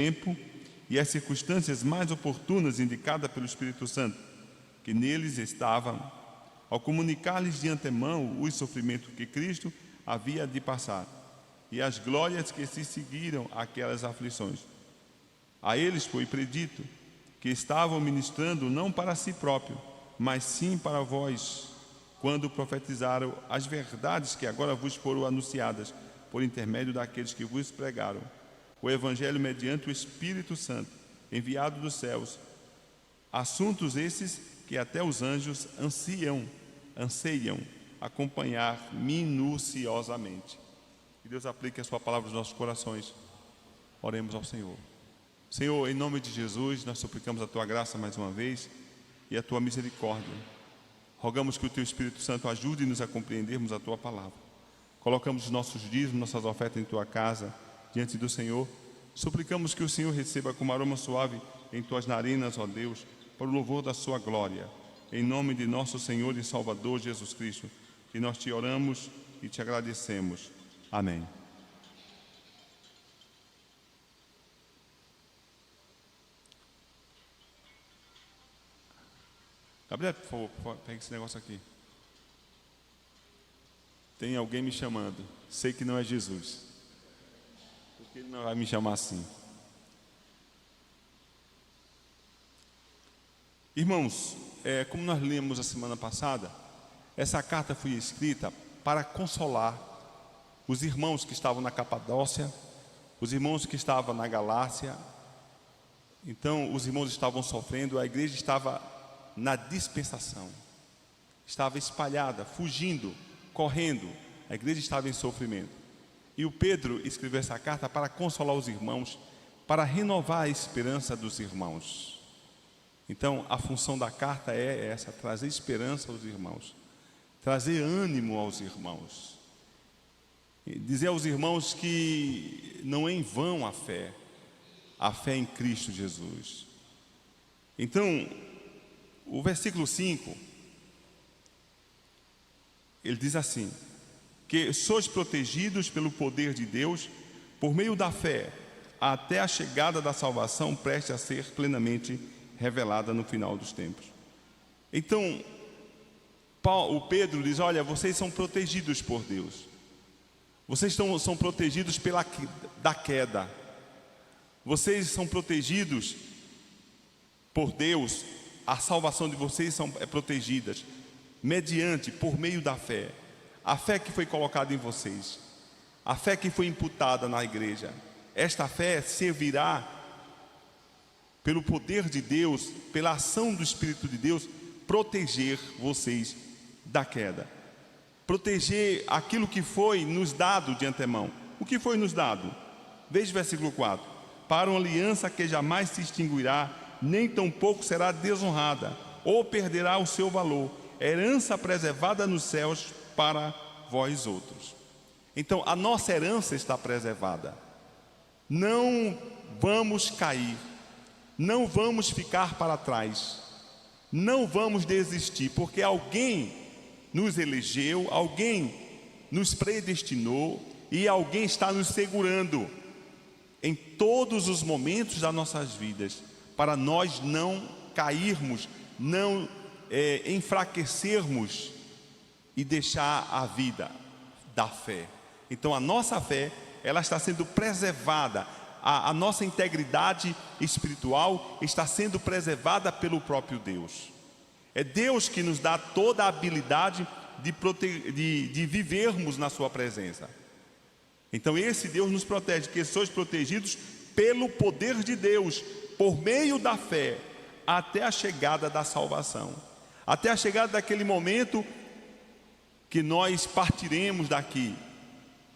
tempo e as circunstâncias mais oportunas indicadas pelo Espírito Santo, que neles estavam, ao comunicar-lhes de antemão os sofrimentos que Cristo havia de passar e as glórias que se seguiram àquelas aflições. A eles foi predito que estavam ministrando não para si próprio, mas sim para vós, quando profetizaram as verdades que agora vos foram anunciadas por intermédio daqueles que vos pregaram o Evangelho mediante o Espírito Santo, enviado dos céus, assuntos esses que até os anjos anseiam acompanhar minuciosamente. Que Deus aplique a sua palavra nos nossos corações. Oremos ao Senhor. Senhor, em nome de Jesus, nós suplicamos a tua graça mais uma vez e a tua misericórdia. Rogamos que o teu Espírito Santo ajude-nos a compreendermos a tua palavra. Colocamos os nossos dízimos, nossas ofertas em tua casa, diante do Senhor. Suplicamos que o Senhor receba como aroma suave em tuas narinas, ó Deus, para o louvor da sua glória. Em nome de nosso Senhor e Salvador Jesus Cristo, que nós te oramos e te agradecemos. Amém. Gabriel, por favor, pega esse negócio aqui. Tem alguém me chamando. Sei que não é Jesus. Porque ele não vai me chamar assim. Irmãos, como nós lemos a semana passada, essa carta foi escrita para consolar os irmãos que estavam na Capadócia, os irmãos que estavam na Galácia. Então, os irmãos estavam sofrendo, a igreja estava na dispersação, estava espalhada, fugindo, correndo, a igreja estava em sofrimento. E o Pedro escreveu essa carta para consolar os irmãos, para renovar a esperança dos irmãos. Então, a função da carta é essa: trazer esperança aos irmãos, trazer ânimo aos irmãos, dizer aos irmãos que não é em vão a fé em Cristo Jesus. Então, o versículo 5, ele diz assim: que sois protegidos pelo poder de Deus por meio da fé, até a chegada da salvação preste a ser plenamente revelada no final dos tempos. Então, o Pedro diz: olha, vocês são protegidos por Deus. Vocês são protegidos da queda. Vocês são protegidos por Deus. A salvação de vocês é protegida por meio da fé. A fé que foi colocada em vocês, a fé que foi imputada na igreja. Esta fé servirá, pelo poder de Deus, pela ação do Espírito de Deus, proteger vocês da queda, proteger aquilo que foi nos dado de antemão. O que foi nos dado? Veja o versículo 4: para uma aliança que jamais se extinguirá, nem tampouco será desonrada, ou perderá o seu valor, herança preservada nos céus para vós outros. Então, a nossa herança está preservada. Não vamos cair, não vamos ficar para trás, não vamos desistir, porque alguém nos elegeu, alguém nos predestinou e alguém está nos segurando em todos os momentos das nossas vidas, para nós não cairmos, não enfraquecermos e deixar a vida da fé. Então, a nossa fé, ela está sendo preservada, a nossa integridade espiritual está sendo preservada pelo próprio Deus. É Deus que nos dá toda a habilidade de vivermos na sua presença. Então, esse Deus nos protege, que sois protegidos pelo poder de Deus, por meio da fé, até a chegada da salvação, até a chegada daquele momento que nós partiremos daqui.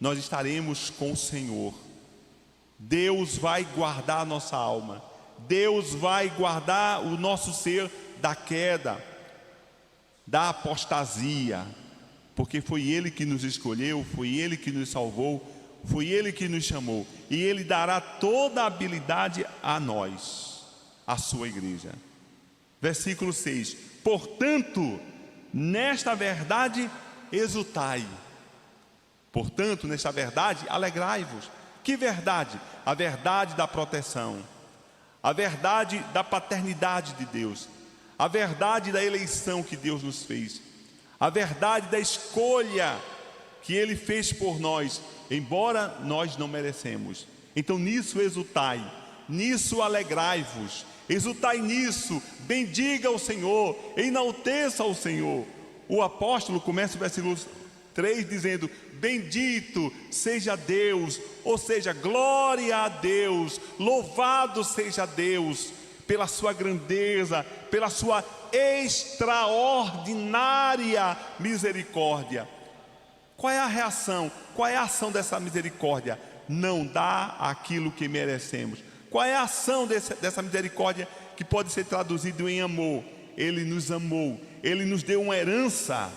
Nós estaremos com o Senhor. Deus vai guardar a nossa alma, Deus vai guardar o nosso ser da queda, da apostasia, porque foi Ele que nos escolheu, foi Ele que nos salvou, foi Ele que nos chamou, e Ele dará toda a habilidade a nós, a sua igreja. Versículo 6: portanto, nesta verdade exultai. Portanto, nesta verdade, alegrai-vos. Que verdade? A verdade da proteção, a verdade da paternidade de Deus, a verdade da eleição que Deus nos fez, a verdade da escolha que Ele fez por nós, embora nós não merecemos. Então nisso exultai, nisso alegrai-vos, exultai nisso, bendiga o Senhor, enalteça o Senhor. O apóstolo começa o versículo 3 dizendo: bendito seja Deus, ou seja, glória a Deus, louvado seja Deus pela sua grandeza, pela sua extraordinária misericórdia. Qual é a reação? Qual é a ação dessa misericórdia? Não dá aquilo que merecemos. Qual é a ação dessa misericórdia, que pode ser traduzido em amor? Ele nos amou, Ele nos deu uma herança.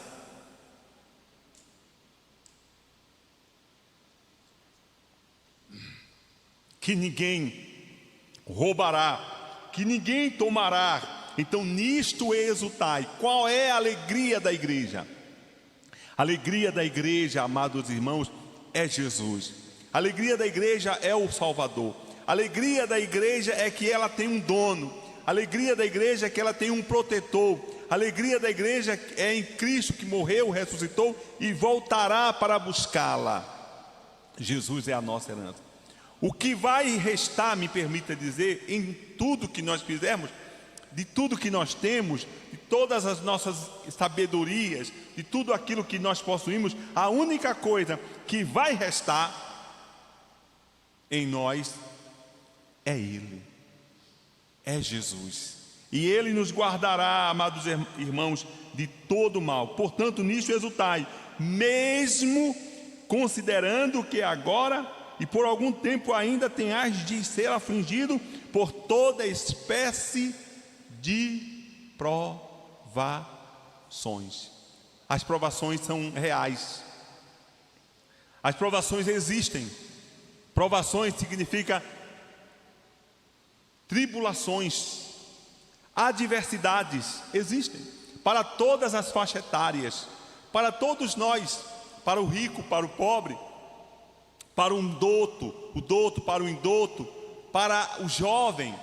Que ninguém roubará, que ninguém tomará. Então nisto exultai. Qual é a alegria da igreja? A alegria da igreja, amados irmãos, é Jesus. A alegria da igreja é o Salvador. A alegria da igreja é que ela tem um dono. A alegria da igreja é que ela tem um protetor. A alegria da igreja é em Cristo, que morreu, ressuscitou e voltará para buscá-la. Jesus é a nossa herança. O que vai restar, me permita dizer, em tudo que nós fizermos, de tudo que nós temos, de todas as nossas sabedorias, de tudo aquilo que nós possuímos, a única coisa que vai restar em nós é Ele, é Jesus. E Ele nos guardará, amados irmãos, de todo mal. Portanto, nisto exultai, mesmo considerando que agora e por algum tempo ainda tenhais de ser afligido por toda espécie de provações. As provações são reais. As provações existem. Provações significa tribulações, adversidades existem para todas as faixas etárias, para todos nós, para o rico, para o pobre, para o douto para o indoto, para o jovem,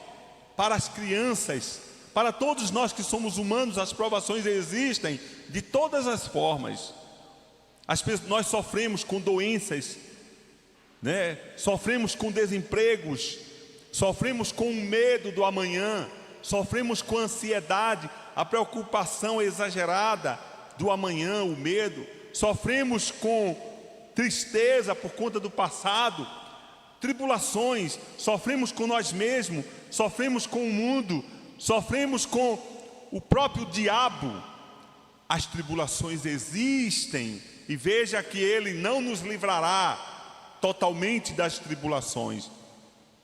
para as crianças, para todos nós que somos humanos. As provações existem de todas as formas. Nós sofremos com doenças, né? Sofremos com desempregos, sofremos com o medo do amanhã, sofremos com ansiedade, a preocupação exagerada do amanhã, o medo, sofremos com tristeza por conta do passado, tribulações, sofremos com nós mesmos, sofremos com o mundo, sofremos com o próprio diabo. As tribulações existem, e veja que Ele não nos livrará totalmente das tribulações.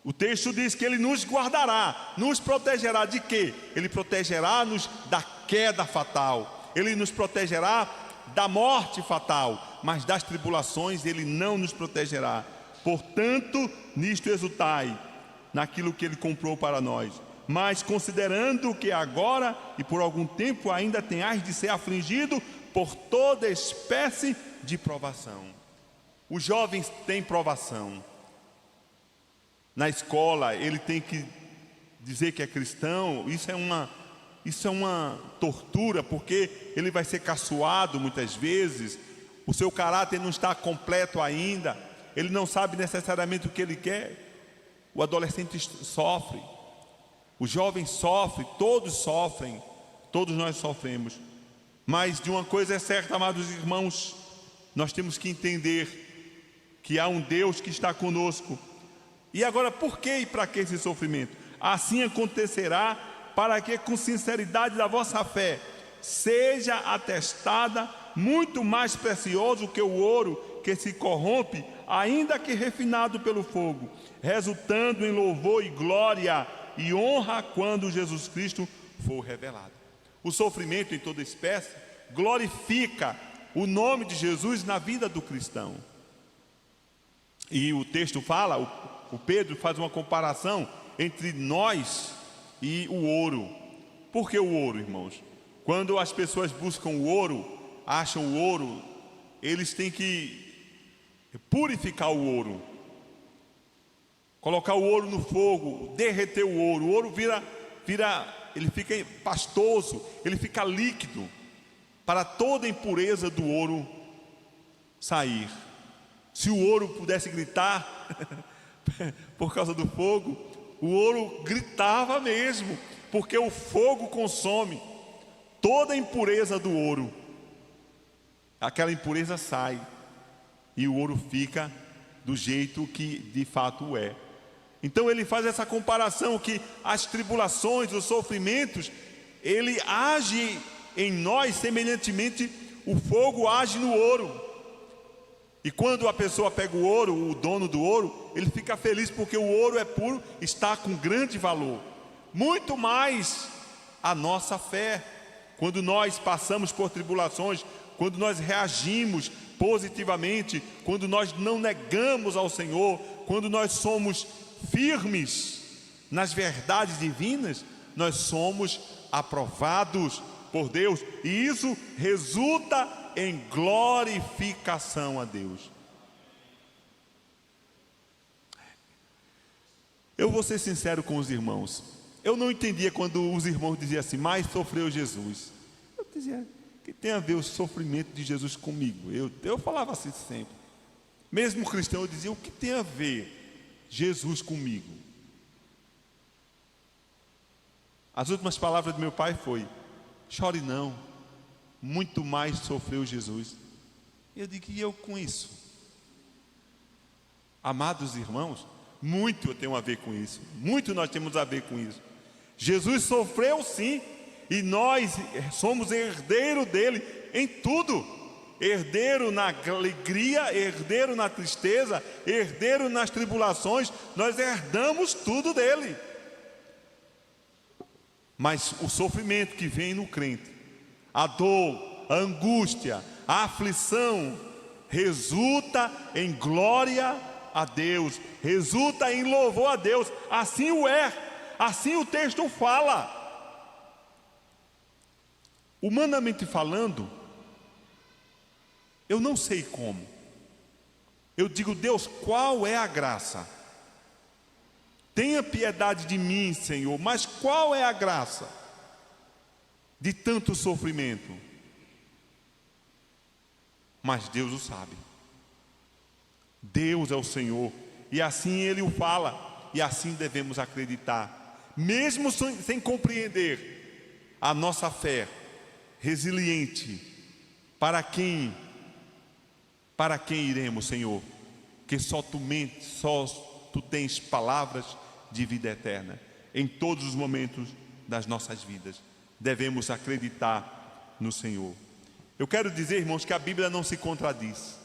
O texto diz que Ele nos guardará, nos protegerá de quê? Ele protegerá-nos da queda fatal, Ele nos protegerá da morte fatal, mas das tribulações Ele não nos protegerá. Portanto, nisto exultai, naquilo que Ele comprou para nós. Mas considerando que agora e por algum tempo ainda tenhais de ser afligido por toda espécie de provação. Os jovens têm provação. Na escola ele tem que dizer que é cristão. Isso é uma tortura, porque ele vai ser caçoado muitas vezes. O seu caráter não está completo ainda. Ele não sabe necessariamente o que ele quer. O adolescente sofre, o jovem sofre, todos nós sofremos. Mas de uma coisa é certa, amados irmãos, nós temos que entender que há um Deus que está conosco. E agora, por que e para que esse sofrimento? Assim acontecerá para que com sinceridade da vossa fé seja atestada muito mais precioso que o ouro que se corrompe, ainda que refinado pelo fogo, resultando em louvor e glória e honra quando Jesus Cristo for revelado. O sofrimento em toda espécie glorifica o nome de Jesus na vida do cristão. E o texto fala, o Pedro faz uma comparação entre nós e o ouro. Por que o ouro, irmãos? Quando as pessoas buscam o ouro, acham o ouro, eles têm que purificar o ouro. colocar o ouro no fogo, derreter o ouro ele fica pastoso, ele fica líquido, para toda a impureza do ouro sair. Se o ouro pudesse gritar por causa do fogo, o ouro gritava mesmo, porque o fogo consome toda a impureza do ouro. Aquela impureza sai e o ouro fica do jeito que de fato é. Então ele faz essa comparação que as tribulações, os sofrimentos, ele age em nós semelhantemente o fogo age no ouro. E quando a pessoa pega o ouro, o dono do ouro, ele fica feliz porque o ouro é puro, está com grande valor. Muito mais a nossa fé. Quando nós passamos por tribulações, quando nós reagimos positivamente, quando nós não negamos ao Senhor, quando nós somos firmes nas verdades divinas, nós somos aprovados por Deus, e isso resulta em glorificação a Deus. Eu vou ser sincero com os irmãos, eu não entendia quando os irmãos diziam assim, mas sofreu Jesus. Eu dizia, que tem a ver o sofrimento de Jesus comigo? Eu falava assim sempre, mesmo cristão, eu dizia, o que tem a ver Jesus comigo? As últimas palavras do meu pai foi, chore não, muito mais sofreu Jesus. Eu digo, e eu com isso? Amados irmãos, muito eu tenho a ver com isso, muito nós temos a ver com isso. Jesus sofreu sim, e nós somos herdeiro dele em tudo. Herdeiro na alegria, herdeiro na tristeza, herdeiro nas tribulações, nós herdamos tudo dele. Mas o sofrimento que vem no crente, a dor, a angústia, a aflição, resulta em glória a Deus, resulta em louvor a Deus. Assim o é, assim o texto fala. Humanamente falando, eu não sei como. Eu digo, Deus, qual é a graça? Tenha piedade de mim, Senhor, mas qual é a graça de tanto sofrimento? Mas Deus o sabe. Deus é o Senhor, e assim Ele o fala, e assim devemos acreditar, mesmo sem compreender. A nossa fé resiliente, para quem iremos, Senhor? Que só Tu tens palavras de vida eterna. Em todos os momentos das nossas vidas, devemos acreditar no Senhor. Eu quero dizer, irmãos, que a Bíblia não se contradiz.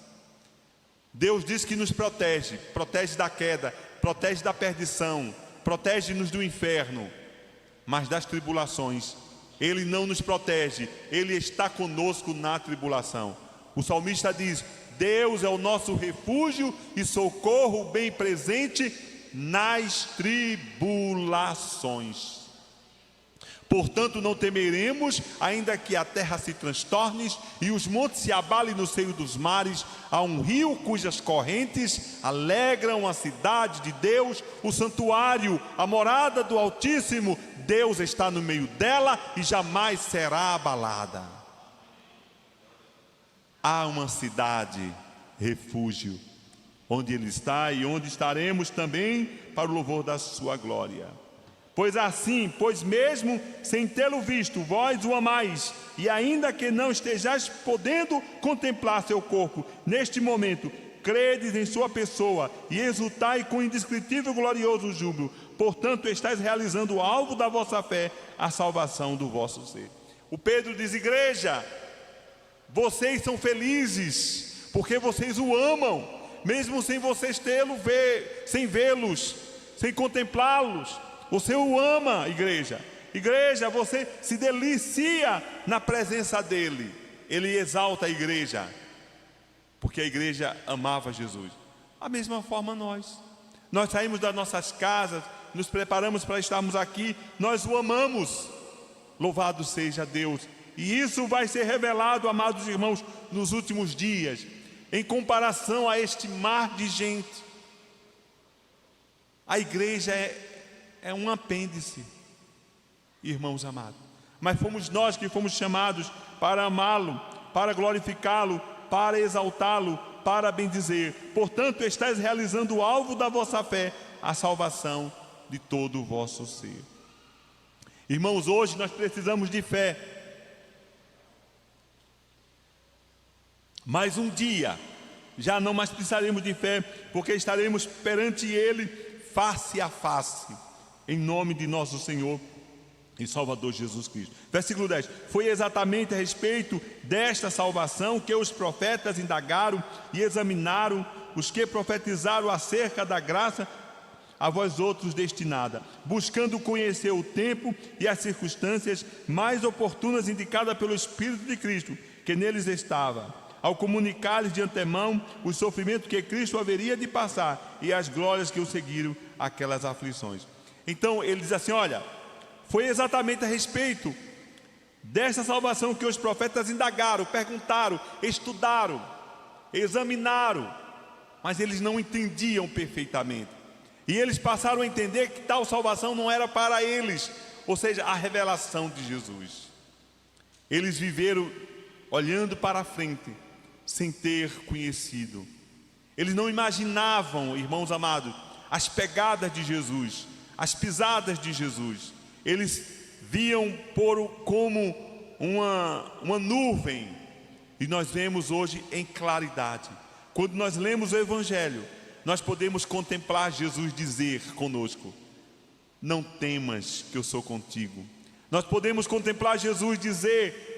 Deus diz que nos protege, protege da queda, protege da perdição, protege-nos do inferno, mas das tribulações Ele não nos protege, Ele está conosco na tribulação. O salmista diz, Deus é o nosso refúgio e socorro bem presente nas tribulações. Portanto, não temeremos, ainda que a terra se transtorne e os montes se abalem no seio dos mares. Há um rio cujas correntes alegram a cidade de Deus, o santuário, a morada do Altíssimo. Deus está no meio dela e jamais será abalada. Há uma cidade, refúgio, onde Ele está e onde estaremos também para o louvor da sua glória. Pois mesmo sem tê-lo visto, vós o amais, e ainda que não estejais podendo contemplar seu corpo, neste momento, credes em sua pessoa e exultai com indescritível glorioso júbilo. Portanto, estáis realizando o alvo da vossa fé, a salvação do vosso ser. O Pedro diz, igreja, vocês são felizes, porque vocês o amam, mesmo sem vocês sem vê-los, sem contemplá-los. Você o ama, igreja. Igreja, você se delicia na presença dele. Ele exalta a igreja, porque a igreja amava Jesus. Da mesma forma nós saímos das nossas casas, nos preparamos para estarmos aqui, nós o amamos. Louvado seja Deus. E isso vai ser revelado, amados irmãos, nos últimos dias, em comparação a este mar de gente. A igreja é um apêndice, irmãos amados. Mas fomos nós que fomos chamados para amá-lo, para glorificá-lo, para exaltá-lo, para bendizer. Portanto, estáis realizando o alvo da vossa fé, a salvação de todo o vosso ser. Irmãos, hoje nós precisamos de fé. Mas um dia já não mais precisaremos de fé, porque estaremos perante Ele face a face, em nome de nosso Senhor e Salvador Jesus Cristo. Versículo 10. Foi exatamente a respeito desta salvação que os profetas indagaram e examinaram, os que profetizaram acerca da graça a vós outros destinada, buscando conhecer o tempo e as circunstâncias mais oportunas indicadas pelo Espírito de Cristo, que neles estava, ao comunicar-lhes de antemão o sofrimento que Cristo haveria de passar e as glórias que o seguiram aquelas aflições. Então ele diz assim: olha, foi exatamente a respeito desta salvação que os profetas indagaram, perguntaram, estudaram, examinaram, mas eles não entendiam perfeitamente. E eles passaram a entender que tal salvação não era para eles, ou seja, a revelação de Jesus. Eles viveram olhando para a frente, sem ter conhecido. Eles não imaginavam, irmãos amados, as pegadas de Jesus, as pisadas de Jesus. Eles viam como uma nuvem, e nós vemos hoje em claridade. Quando nós lemos o Evangelho, nós podemos contemplar Jesus dizer conosco: não temas, que eu sou contigo. Nós podemos contemplar Jesus dizer: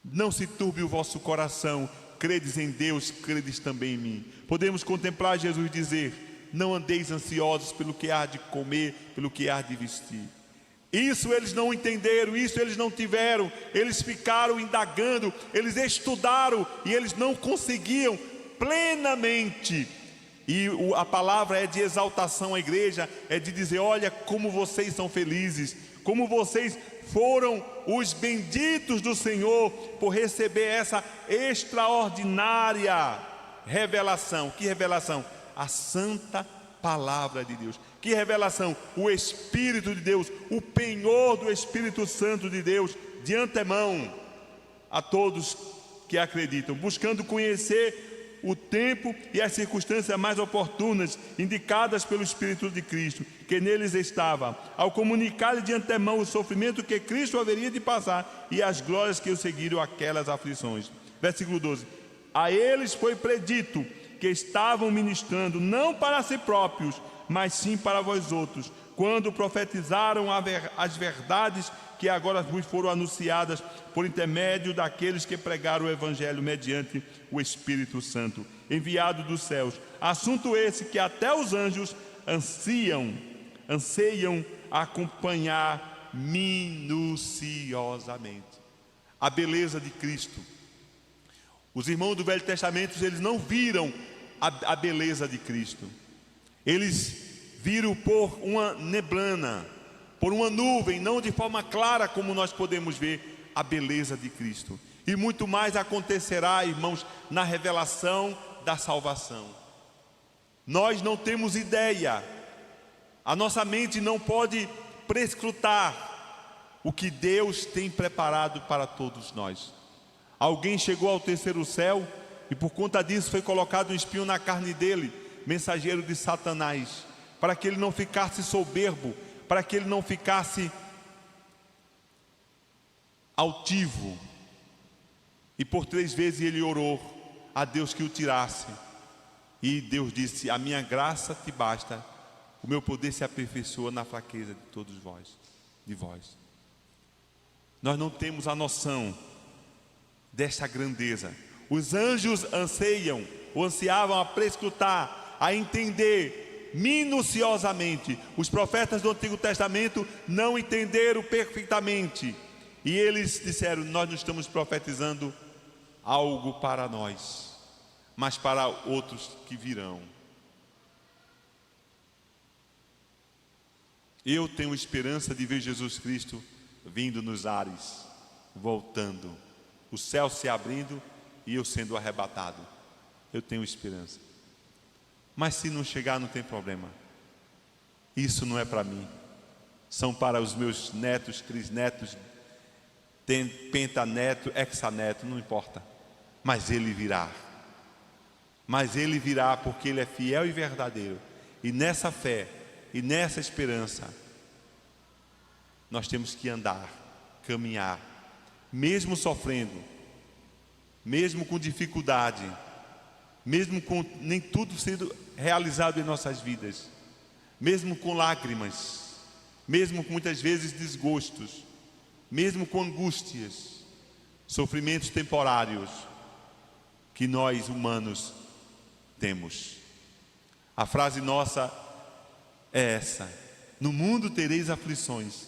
não se turbe o vosso coração, credes em Deus, credes também em mim. Podemos contemplar Jesus dizer: não andeis ansiosos pelo que há de comer, pelo que há de vestir. Isso eles não entenderam, isso eles não tiveram. Eles ficaram indagando, eles estudaram e eles não conseguiam plenamente. E a palavra é de exaltação à igreja, é de dizer: olha como vocês são felizes, como vocês foram os benditos do Senhor por receber essa extraordinária revelação. Que revelação? A santa palavra de Deus. Que revelação? O Espírito de Deus, o penhor do Espírito Santo de Deus, de antemão, a todos que acreditam, buscando conhecer o tempo e as circunstâncias mais oportunas indicadas pelo Espírito de Cristo, que neles estava, ao comunicar-lhe de antemão o sofrimento que Cristo haveria de passar e as glórias que o seguiram aquelas aflições. Versículo 12. A eles foi predito que estavam ministrando não para si próprios, mas sim para vós outros, quando profetizaram as verdades que agora vos foram anunciadas por intermédio daqueles que pregaram o Evangelho mediante o Espírito Santo, enviado dos céus. Assunto esse que até os anjos anseiam acompanhar minuciosamente. A beleza de Cristo. Os irmãos do Velho Testamento, eles não viram a beleza de Cristo. Eles viram por uma neblina, por uma nuvem, não de forma clara como nós podemos ver a beleza de Cristo. E muito mais acontecerá, irmãos, na revelação da salvação. Nós não temos ideia, a nossa mente não pode prescrutar o que Deus tem preparado para todos nós. Alguém chegou ao terceiro céu e por conta disso foi colocado um espinho na carne dele, mensageiro de Satanás, para que ele não ficasse soberbo, para que ele não ficasse altivo. E por 3 vezes ele orou a Deus que o tirasse. E Deus disse: a minha graça te basta, o meu poder se aperfeiçoa na fraqueza de todos vós. Nós não temos a noção desta grandeza. Os anjos ansiavam a prescrutar, a entender minuciosamente. Os profetas do Antigo Testamento não entenderam perfeitamente. E eles disseram: nós não estamos profetizando algo para nós, mas para outros que virão. Eu tenho esperança de ver Jesus Cristo vindo nos ares, voltando, o céu se abrindo e eu sendo arrebatado. Eu tenho esperança. Mas se não chegar, não tem problema. Isso não é para mim. São para os meus netos, trisnetos, pentaneto, hexaneto, não importa. Mas ele virá. Mas ele virá porque ele é fiel e verdadeiro. E nessa fé e nessa esperança, nós temos que andar, caminhar, mesmo sofrendo, mesmo com dificuldade, mesmo com nem tudo sendo realizado em nossas vidas, mesmo com lágrimas, mesmo com muitas vezes desgostos, mesmo com angústias, sofrimentos temporários que nós humanos temos. A frase nossa é essa: no mundo tereis aflições,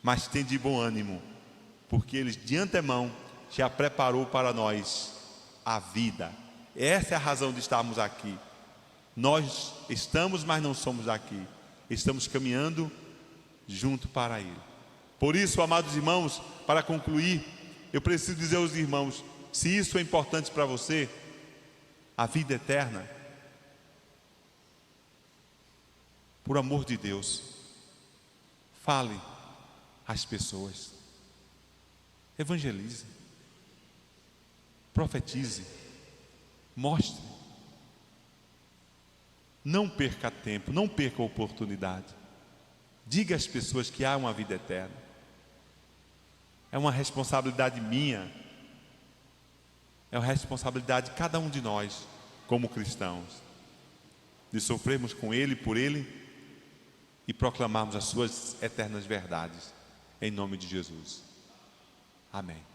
mas tende bom ânimo, porque ele de antemão já preparou para nós a vida. Essa é a razão de estarmos aqui. Nós estamos, mas não somos daqui. Estamos caminhando junto para ele. Por isso, amados irmãos, para concluir, eu preciso dizer aos irmãos, se isso é importante para você, a vida eterna, por amor de Deus, fale às pessoas, evangelize, profetize, mostre. Não perca tempo, não perca a oportunidade. Diga às pessoas que há uma vida eterna. É uma responsabilidade minha, é uma responsabilidade de cada um de nós, como cristãos, de sofrermos com Ele, por Ele, e proclamarmos as suas eternas verdades, em nome de Jesus. Amém.